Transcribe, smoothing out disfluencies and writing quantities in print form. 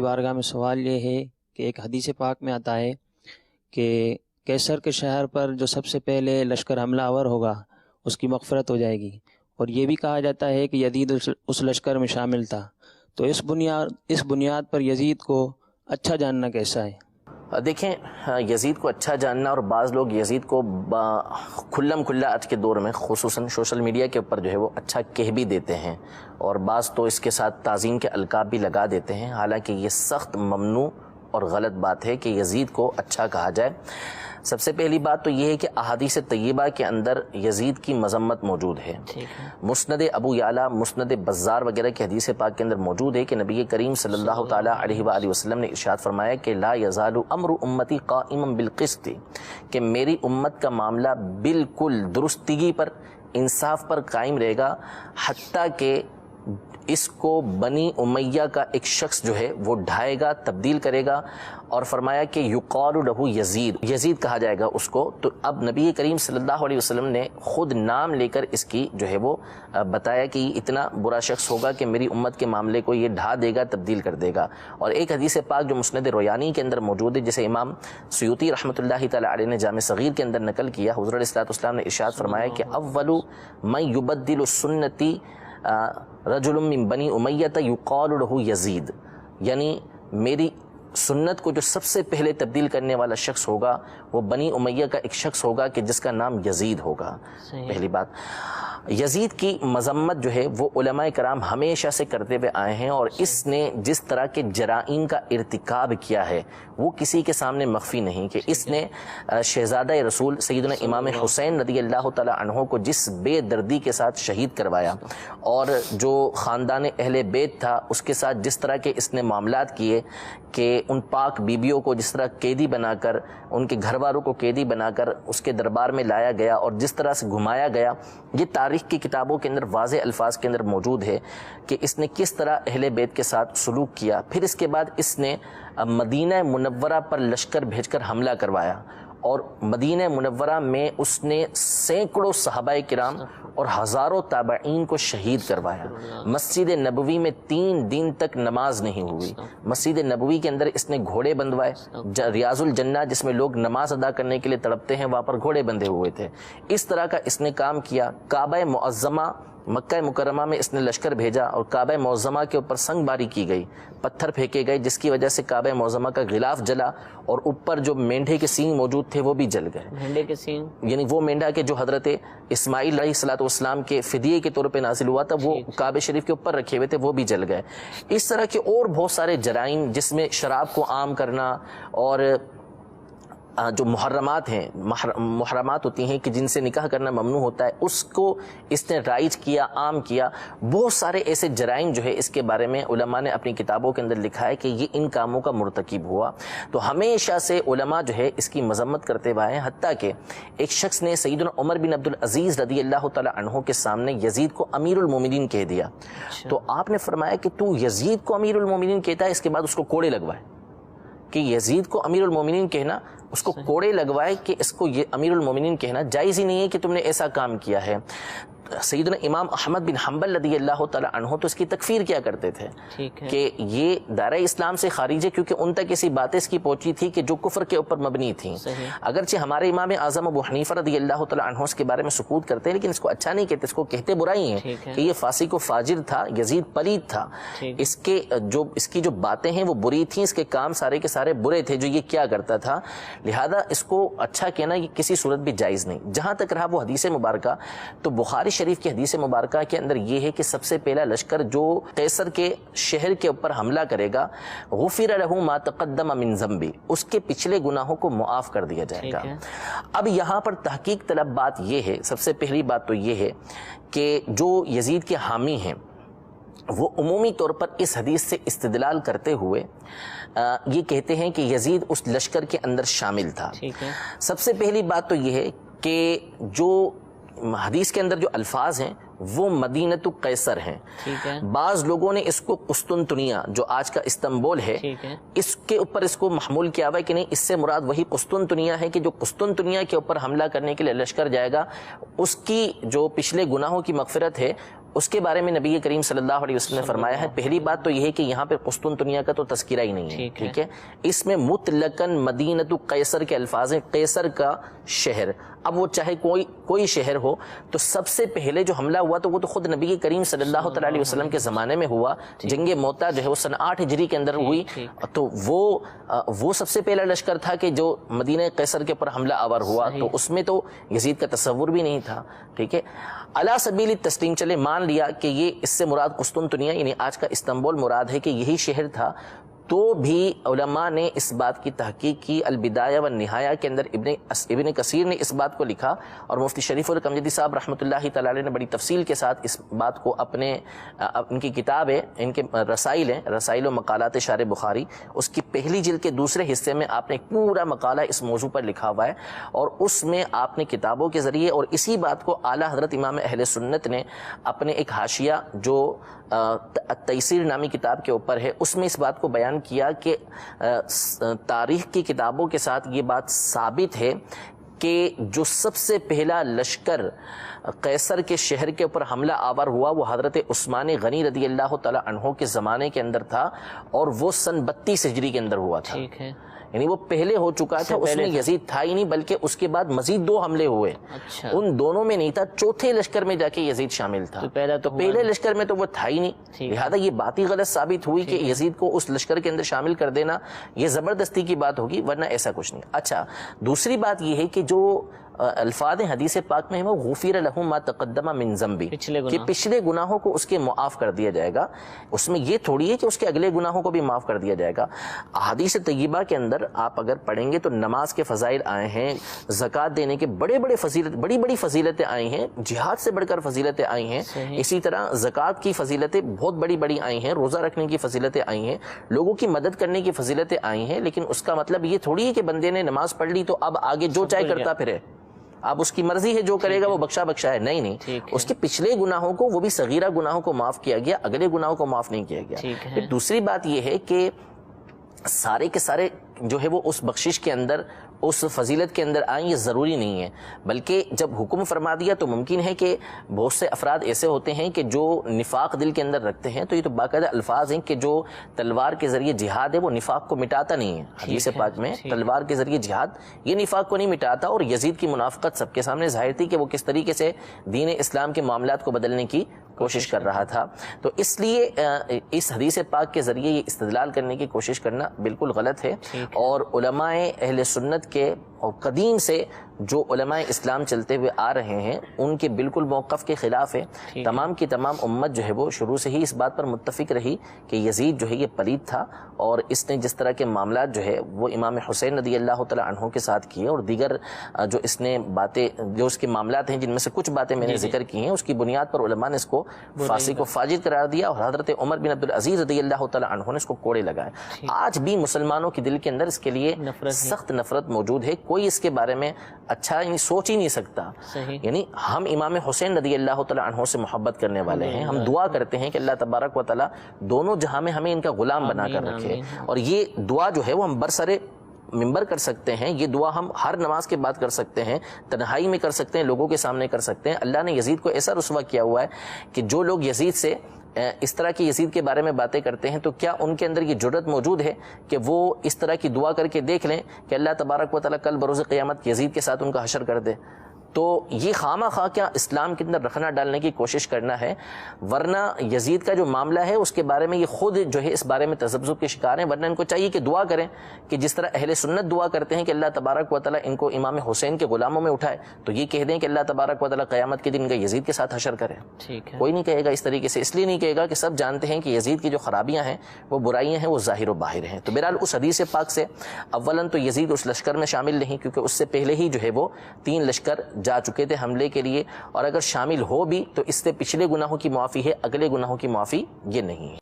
بارگاہ میں سوال یہ ہے کہ ایک حدیث پاک میں آتا ہے کہ کیسر کے شہر پر جو سب سے پہلے لشکر حملہ آور ہوگا اس کی مغفرت ہو جائے گی، اور یہ بھی کہا جاتا ہے کہ یزید اس لشکر میں شامل تھا، تو اس بنیاد پر یزید کو اچھا جاننا کیسا ہے؟ دیکھیں، یزید کو اچھا جاننا، اور بعض لوگ یزید کو کھلم کھلا آج کے دور میں خصوصاً سوشل میڈیا کے اوپر جو ہے وہ اچھا کہہ بھی دیتے ہیں، اور بعض تو اس کے ساتھ تعظیم کے القاب بھی لگا دیتے ہیں، حالانکہ یہ سخت ممنوع اور غلط بات ہے کہ یزید کو اچھا کہا جائے۔ سب سے پہلی بات تو یہ ہے کہ احادیث طیبہ کے اندر یزید کی مذمت موجود ہے۔ مسند ابو یعلا، مسند بزار وغیرہ کی حدیث پاک کے اندر موجود ہے کہ نبی کریم صلی اللہ تعالیٰ علیہ وآلہ وسلم نے ارشاد فرمایا کہ لا یزال امر امتی قائما بالقسط، کہ میری امت کا معاملہ بالکل درستگی پر، انصاف پر قائم رہے گا، حتیٰ کہ اس کو بنی امیہ کا ایک شخص جو ہے وہ ڈھائے گا، تبدیل کرے گا، اور فرمایا کہ یقال لہ یزید، یزید کہا جائے گا اس کو۔ تو اب نبی کریم صلی اللہ علیہ وسلم نے خود نام لے کر اس کی جو ہے وہ بتایا کہ یہ اتنا برا شخص ہوگا کہ میری امت کے معاملے کو یہ ڈھا دے گا، تبدیل کر دے گا۔ اور ایک حدیث پاک جو مسند رویانی کے اندر موجود ہے، جسے امام سیوطی رحمۃ اللہ تعالی علیہ نے جامع صغیر کے اندر نقل کیا، حضور علیہ الصلوۃ والسلام نے ارشاد فرمایا کہ اول من یبدل سنتی رجل من بنی امیہ یقال لہ یزید، یعنی میری سنت کو جو سب سے پہلے تبدیل کرنے والا شخص ہوگا وہ بنی امیہ کا ایک شخص ہوگا کہ جس کا نام یزید ہوگا۔ پہلی بات، یزید کی مذمت جو ہے وہ علماء کرام ہمیشہ سے کرتے ہوئے آئے ہیں، اور اس نے جس طرح کے جرائم کا ارتکاب کیا ہے وہ کسی کے سامنے مخفی نہیں، کہ اس نے شہزادہ رسول سیدنا امام حسین رضی اللہ تعالی عنہ کو جس بے دردی کے ساتھ شہید کروایا، اور جو خاندان اہل بیت تھا اس کے ساتھ جس طرح کے اس نے معاملات کیے، کہ ان پاک بیبیوں کو جس طرح قیدی بنا کر، ان کے گھر والوں کو قیدی بنا کر اس کے دربار میں لایا گیا اور جس طرح سے گھمایا گیا، یہ تاریخ کی کتابوں کے اندر واضح الفاظ کے اندر موجود ہے کہ اس نے کس طرح اہل بیت کے ساتھ سلوک کیا۔ پھر اس کے بعد اس نے مدینہ منورہ پر لشکر بھیج کر حملہ کروایا، اور مدینہ منورہ میں اس نے سینکڑوں صحابہ کرام اور ہزاروں تابعین کو شہید کروایا۔ مسجد نبوی میں 3 دن تک نماز نہیں ہوئی۔ مسجد نبوی کے اندر اس نے گھوڑے بندوائے، ریاض الجنہ جس میں لوگ نماز ادا کرنے کے لیے تڑپتے ہیں وہاں پر گھوڑے بندھے ہوئے تھے۔ اس طرح کا اس نے کام کیا۔ کعبہ معظمہ مکہ مکرمہ میں اس نے لشکر بھیجا، اور کعبہ معظمہ کے اوپر سنگ باری کی گئی، پتھر پھینکے گئے، جس کی وجہ سے کعبہ معظمہ کا غلاف جلا، اور اوپر جو مینڈھے کے سینگ موجود تھے وہ بھی جل گئے۔ مینڈھے کے سینگ یعنی وہ مینڈھا کے جو حضرت اسماعیل علیہ الصلوۃ والسلام کے فدیے کے طور پہ نازل ہوا تھا، وہ کعبہ شریف کے اوپر رکھے ہوئے تھے، وہ بھی جل گئے۔ اس طرح کے اور بہت سارے جرائم، جس میں شراب کو عام کرنا، اور جو محرمات ہیں، محرمات ہوتی ہیں کہ جن سے نکاح کرنا ممنوع ہوتا ہے، اس کو اس نے رائج کیا، عام کیا۔ بہت سارے ایسے جرائم جو ہے اس کے بارے میں علماء نے اپنی کتابوں کے اندر لکھا ہے کہ یہ ان کاموں کا مرتکب ہوا۔ تو ہمیشہ سے علماء جو ہے اس کی مذمت کرتے ہوئے ہیں، حتیٰ کہ ایک شخص نے سیدنا عمر بن عبدالعزیز رضی اللہ تعالی عنہ کے سامنے یزید کو امیر المومنین کہہ دیا۔ تو آپ نے فرمایا کہ تو یزید کو امیر المومنین کہتا ہے، اس کے بعد اس کو کوڑے لگوائے، کہ یزید کو امیر المومنین کہنا، اس کو کوڑے لگوائے کہ اس کو یہ امیر المومنین کہنا جائز ہی نہیں ہے کہ تم نے ایسا کام کیا ہے۔ سیدنا امام احمد بن حنبل رضی اللہ تعالی عنہ تو اس کی تکفیر کیا کرتے تھے کہ یہ دائرہ اسلام سے خارج ہے، کیونکہ ان تک ایسی باتیں اس کی پہنچی تھی کہ جو کفر کے اوپر مبنی تھیں۔ اگرچہ ہمارے امام اعظم ابو حنیفہ رضی اللہ تعالی عنہ اس کے بارے میں سکوت کرتے ہیں، لیکن اس کو اچھا نہیں کہتے، اس کو کہتے برائی ہیں کہ یہ فاسق و فاجر تھا، یزید پلید تھا، اس کی جو باتیں ہیں وہ بری تھیں، اس کے کام سارے کے سارے برے تھے جو یہ کیا کرتا تھا، لہذا اس کو اچھا کہنا یہ کسی صورت بھی جائز نہیں۔ جہاں تک رہا وہ حدیث مبارکہ، تو بخاری شریف کی حدیث مبارکہ کے اندر یہ ہے کہ سب سے پہلا لشکر جو قیصر کے شہر کے اوپر حملہ کرے گا، غفر لہ ما تقدم من ذنبی، اس کے پچھلے گناہوں کو معاف کر دیا جائے گا۔ اب یہاں پر تحقیق طلب بات یہ ہے، سب سے پہلی بات تو یہ ہے کہ جو یزید کے حامی ہیں وہ عمومی طور پر اس حدیث سے استدلال کرتے ہوئے یہ کہتے ہیں کہ یزید اس لشکر کے اندر شامل تھا۔ سب سے پہلی بات تو یہ ہے کہ جو حدیث کے اندر جو الفاظ ہیں وہ مدینۃ قیصر ہیں۔ بعض لوگوں نے اس کو قسطنطنیہ جو آج کا استنبول ہے اس کے اوپر اس کو محمول کیا ہوا ہے کہ نہیں، اس سے مراد وہی قسطنطنیہ ہے کہ جو قسطنطنیہ کے اوپر حملہ کرنے کے لیے لشکر جائے گا اس کی جو پچھلے گناہوں کی مغفرت ہے اس کے بارے میں نبی کریم صلی اللہ علیہ وسلم نے فرمایا ہے، پہلی بات تو یہ ہے کہ یہاں پہ قسطنطنیہ کا تو تذکرہ ہی نہیں ہے، ٹھیک ہے، اس میں مطلقاً مدینۃ قیصر کے الفاظ ہیں، قیصر کا شہر۔ اب وہ چاہے کوئی شہر ہو، تو سب سے پہلے جو حملہ ہوا تو وہ تو خود نبی کریم صلی اللہ تعالیٰ علیہ وسلم کے زمانے میں ہوا، جنگ موتا جو ہے وہ سن 8 ہجری کے اندر ہوئی، تو وہ سب سے پہلا لشکر تھا کہ جو مدینہ قیصر کے اوپر حملہ آور ہوا، تو اس میں تو یزید کا تصور بھی نہیں تھا، ٹھیک ہے۔ علی سبیل التسلیم چلے مان لیا کہ یہ اس سے مراد قسطنطنیہ یعنی آج کا استنبول مراد ہے کہ یہی شہر تھا، تو بھی علماء نے اس بات کی تحقیق کی۔ البدایہ والنہایہ کے اندر ابن کثیر نے اس بات کو لکھا، اور مفتی شریف الکمجدی صاحب رحمۃ اللہ تعالی علیہ نے بڑی تفصیل کے ساتھ اس بات کو ان کی کتاب ہے، ان کے رسائل ہیں، رسائل و مقالات شارح بخاری، اس کی پہلی جلد کے دوسرے حصے میں آپ نے ایک پورا مقالہ اس موضوع پر لکھا ہوا ہے، اور اس میں آپ نے کتابوں کے ذریعے اور اسی بات کو اعلیٰ حضرت امام اہل سنت نے اپنے ایک حاشیہ جو تیسیر نامی کتاب کے اوپر ہے، اس میں اس بات کو بیان کیا کہ تاریخ کی کتابوں کے ساتھ یہ بات ثابت ہے کہ جو سب سے پہلا لشکر قیصر کے شہر کے اوپر حملہ آور ہوا وہ حضرت عثمان غنی رضی اللہ تعالی عنہ کے زمانے کے اندر تھا، اور وہ سن 32 ہجری کے اندر ہوا تھا، ٹھیک ہے، یعنی وہ پہلے ہو چکا تھا، اس میں یزید تھا ہی نہیں، بلکہ اس کے بعد مزید 2 حملے ہوئے، ان دونوں میں نہیں تھا، چوتھے لشکر میں جا کے یزید شامل تھا، تو پہلے لشکر میں تو وہ تھا ہی نہیں، لہذا یہ بات ہی غلط ثابت ہوئی کہ یزید کو اس لشکر کے اندر شامل کر دینا یہ زبردستی کی بات ہوگی، ورنہ ایسا کچھ نہیں۔ اچھا، دوسری بات یہ ہے کہ جو الفاظ حدیث پاک میں ہے وہ غفر لہ ما تقدم من ذنبی، کہ پچھلے گناہوں کو اس کے معاف کر دیا جائے گا، اس میں یہ تھوڑی ہے کہ اس کے اگلے گناہوں کو بھی معاف کر دیا جائے گا۔ احادیث طیبہ کے اندر آپ اگر پڑھیں گے تو نماز کے فضائل آئے ہیں، زکوٰۃ دینے کے بڑی فضیلتیں آئی ہیں، جہاد سے بڑھ کر فضیلتیں آئی ہیں، اسی طرح زکوٰۃ کی فضیلتیں بہت بڑی آئی ہیں، روزہ رکھنے کی فضیلتیں آئی ہیں، لوگوں کی مدد کرنے کی فضیلتیں آئی ہیں، لیکن اس کا مطلب یہ تھوڑی ہے کہ بندے نے نماز پڑھ لی تو اب آگے جو چاہے کرتا پھرے، اب اس کی مرضی ہے جو کرے گا وہ بخشا ہے، نہیں، اس کے پچھلے گناہوں کو، وہ بھی صغیرہ گناہوں کو معاف کیا گیا، اگلے گناہوں کو معاف نہیں کیا گیا۔ پھر دوسری بات یہ ہے کہ سارے کے سارے جو ہے وہ اس بخشش کے اندر، اس فضیلت کے اندر آئیں، یہ ضروری نہیں ہے، بلکہ جب حکم فرما دیا تو ممکن ہے کہ بہت سے افراد ایسے ہوتے ہیں کہ جو نفاق دل کے اندر رکھتے ہیں، تو یہ تو باقاعدہ الفاظ ہیں کہ جو تلوار کے ذریعے جہاد ہے وہ نفاق کو مٹاتا نہیں ہے، حدیث پاک میں تلوار کے ذریعے جہاد یہ نفاق کو نہیں مٹاتا، اور یزید کی منافقت سب کے سامنے ظاہر تھی کہ وہ کس طریقے سے دین اسلام کے معاملات کو بدلنے کی کوشش کر رہا تھا، تو اس لیے اس حدیث پاک کے ذریعے یہ استدلال کرنے کی کوشش کرنا بالکل غلط ہے، اور علماء اہل سنت کے اور قدیم سے جو علماء اسلام چلتے ہوئے آ رہے ہیں ان کے بالکل موقف کے خلاف ہے۔ تمام کی تمام امت جو ہے وہ شروع سے ہی اس بات پر متفق رہی کہ یزید جو ہے یہ پلید تھا، اور اس نے جس طرح کے معاملات جو ہے وہ امام حسین رضی اللہ تعالی عنہ کے ساتھ کیے، اور دیگر جو اس نے باتیں، جو اس کے معاملات ہیں جن میں سے کچھ باتیں میں نے ذکر کی ہیں، اس کی بنیاد پر علماء نے اس کو فاسق و فاجر قرار دیا، اور حضرت عمر بن عبدالعزیز رضی اللہ تعالی عنہ نے اس کو کوڑے لگائے۔ آج بھی مسلمانوں کے دل کے اندر اس کے لیے سخت نفرت موجود ہے، کوئی اس کے بارے میں اچھا سوچ ہی نہیں سکتا، یعنی ہم امام حسین رضی اللہ تعالی عنہ سے محبت کرنے والے ہیں، ہم دعا کرتے ہیں کہ اللہ تبارک و تعالی دونوں جہاں میں ہمیں ان کا غلام بنا کر رکھے، اور یہ دعا جو ہے وہ ہم برسر ممبر کر سکتے ہیں، یہ دعا ہم ہر نماز کے بعد کر سکتے ہیں، تنہائی میں کر سکتے ہیں، لوگوں کے سامنے کر سکتے ہیں۔ اللہ نے یزید کو ایسا رسوا کیا ہوا ہے کہ جو لوگ یزید سے اس طرح کی یزید کے بارے میں باتیں کرتے ہیں تو کیا ان کے اندر یہ جرأت موجود ہے کہ وہ اس طرح کی دعا کر کے دیکھ لیں کہ اللہ تبارک و تعالیٰ کل بروز قیامت یزید کے ساتھ ان کا حشر کر دے؟ تو یہ خامہ خواہ کیا اسلام کے اندر رکھنا ڈالنے کی کوشش کرنا ہے، ورنہ یزید کا جو معاملہ ہے اس کے بارے میں یہ خود جو ہے اس بارے میں تذبذب کے شکار ہیں، ورنہ ان کو چاہیے کہ دعا کریں کہ جس طرح اہل سنت دعا کرتے ہیں کہ اللہ تبارک و تعالیٰ ان کو امام حسین کے غلاموں میں اٹھائے، تو یہ کہہ دیں کہ اللہ تبارک و تعالیٰ قیامت کے دن ان کا یزید کے ساتھ حشر کرے۔ کوئی نہیں کہے گا اس طریقے سے، اس لیے نہیں کہے گا کہ سب جانتے ہیں کہ یزید کی جو خرابیاں ہیں، وہ برائیاں ہیں، وہ ظاہر و باہر ہیں۔ تو بہرحال اس حدیث پاک سے اولاً تو یزید اس لشکر میں شامل نہیں، کیونکہ اس سے پہلے ہی جو ہے وہ 3 لشکر جا چکے تھے حملے کے لیے، اور اگر شامل ہو بھی تو اس سے پچھلے گناہوں کی معافی ہے، اگلے گناہوں کی معافی یہ نہیں ہے۔